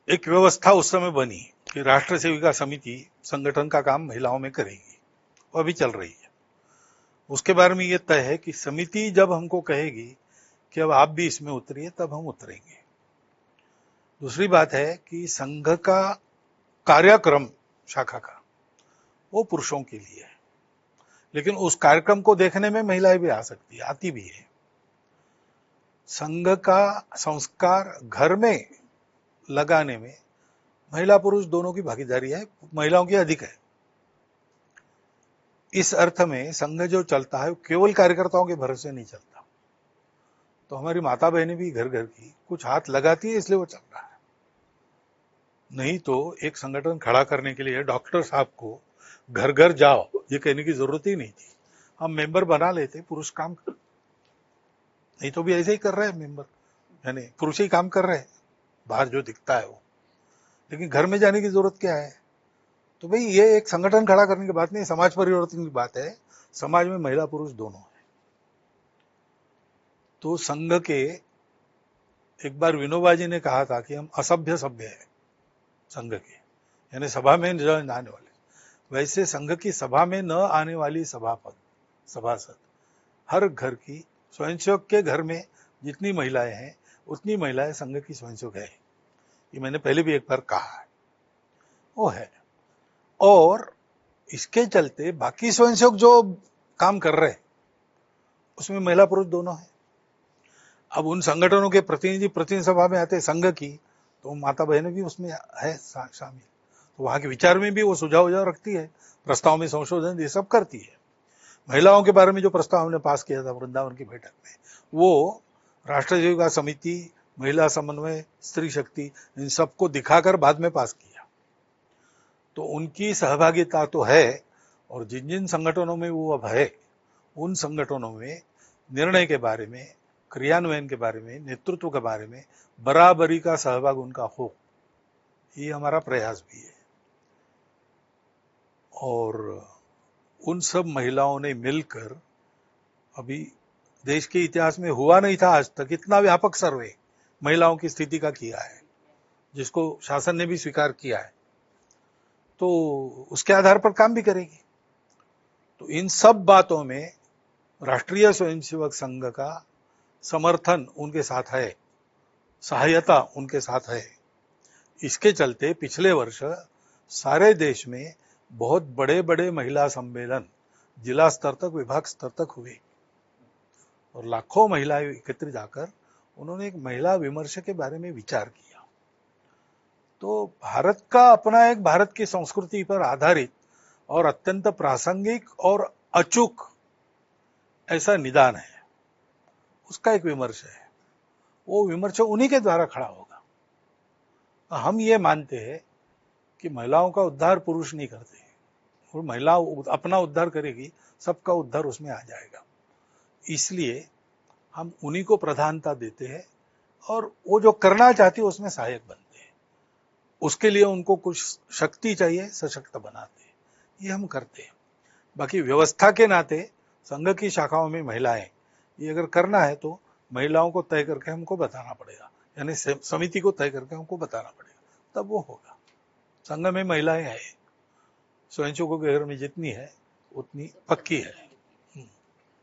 एक व्यवस्था उस समय बनी कि राष्ट्र सेविका समिति संगठन का काम महिलाओं में करेगी, वो अभी चल रही है। उसके बारे में ये तय है कि समिति जब हमको कहेगी कि अब आप भी इसमें उतरिए, तब हम उतरेंगे। दूसरी बात है कि संघ का कार्यक्रम शाखा का वो पुरुषों के लिए है, लेकिन उस कार्यक्रम को देखने में महिलाएं भी आ सकती है, आती भी है। संघ का संस्कार घर में लगाने में महिला पुरुष दोनों की भागीदारी है, महिलाओं की अधिक है। इस अर्थ में संघ जो चलता है वो केवल कार्यकर्ताओं के भरोसे नहीं चलता। तो हमारी माता बहनें भी घर घर की कुछ हाथ लगाती है, इसलिए वो चल रहा है। नहीं तो एक संगठन खड़ा करने के लिए डॉक्टर साहब को घर घर जाओ ये कहने की जरूरत ही नहीं थी। हम मेंबर बना लेते, पुरुष काम कर, नहीं तो भी ऐसे ही कर रहे हैं मेंबर, यानी पुरुष ही काम कर रहे हैं बाहर जो दिखता है वो। लेकिन घर में जाने की जरूरत क्या है? तो भाई ये एक संगठन खड़ा करने की बात नहीं, समाज परिवर्तन की बात है। समाज में महिला पुरुष दोनों है। तो संघ के एक बार विनोबा जी ने कहा था कि हम असभ्य सभ्य है संघ के, यानी सभा में न आने वाले। वैसे संघ की सभा में न आने वाली सभासद हर घर की, स्वयंसेवक के घर में जितनी महिलाएं हैं उतनी महिलाएं संघ की स्वयंसेवक है। ये मैंने पहले भी एक बार कहा है, वो है। और इसके चलते बाकी स्वयंसेवक जो काम कर रहे हैं उसमें महिला पुरुष दोनों है। अब उन संगठनों के प्रतिनिधि सभा में आते संघ की, तो माता बहनें भी उसमें है शामिल, तो वहां के विचार में भी वो सुझाव रखती है, प्रस्ताव में संशोधन ये सब करती है। महिलाओं के बारे में जो प्रस्ताव हमने पास किया था वृंदावन की बैठक में, वो राष्ट्रीय सेविका समिति, महिला समन्वय, स्त्री शक्ति, इन सबको दिखाकर बाद में पास किया। तो उनकी सहभागिता तो है, और जिन जिन संगठनों में वो अब है उन संगठनों में निर्णय के बारे में, क्रियान्वयन के बारे में, नेतृत्व के बारे में बराबरी का सहभाग उनका हो, ये हमारा प्रयास भी है। और उन सब महिलाओं ने मिलकर, अभी देश के इतिहास में हुआ नहीं था आज तक इतना व्यापक सर्वे महिलाओं की स्थिति का किया है, जिसको शासन ने भी स्वीकार किया है। तो उसके आधार पर काम भी करेगी। तो इन सब बातों में राष्ट्रीय स्वयंसेवक संघ का समर्थन उनके साथ है, सहायता उनके साथ है। इसके चलते पिछले वर्ष सारे देश में बहुत बड़े बड़े महिला सम्मेलन जिला स्तर तक, विभाग स्तर तक हुए, और लाखों महिलाएं एकत्रित आकर उन्होंने एक महिला विमर्श के बारे में विचार किया। तो भारत का अपना एक, भारत की संस्कृति पर आधारित और अत्यंत प्रासंगिक और अचूक ऐसा निदान है, उसका एक विमर्श है। वो विमर्श उन्हीं के द्वारा खड़ा होगा। हम ये मानते हैं कि महिलाओं का उद्धार पुरुष नहीं करते, और महिला अपना उद्धार करेगी, सबका उद्धार उसमें आ जाएगा। इसलिए हम उन्हीं को प्रधानता देते हैं, और वो जो करना चाहती है उसमें सहायक बनते हैं। उसके लिए उनको कुछ शक्ति चाहिए, सशक्त बनाते हैं, ये हम करते हैं। बाकी व्यवस्था के नाते संघ की शाखाओं में महिलाएं, ये अगर करना है तो महिलाओं को तय करके हमको बताना पड़ेगा, यानी समिति को तय करके हमको बताना पड़ेगा, तब वो होगा। संघ में महिलाएं हैं, स्वयंसेवकों के घर में जितनी है उतनी पक्की है।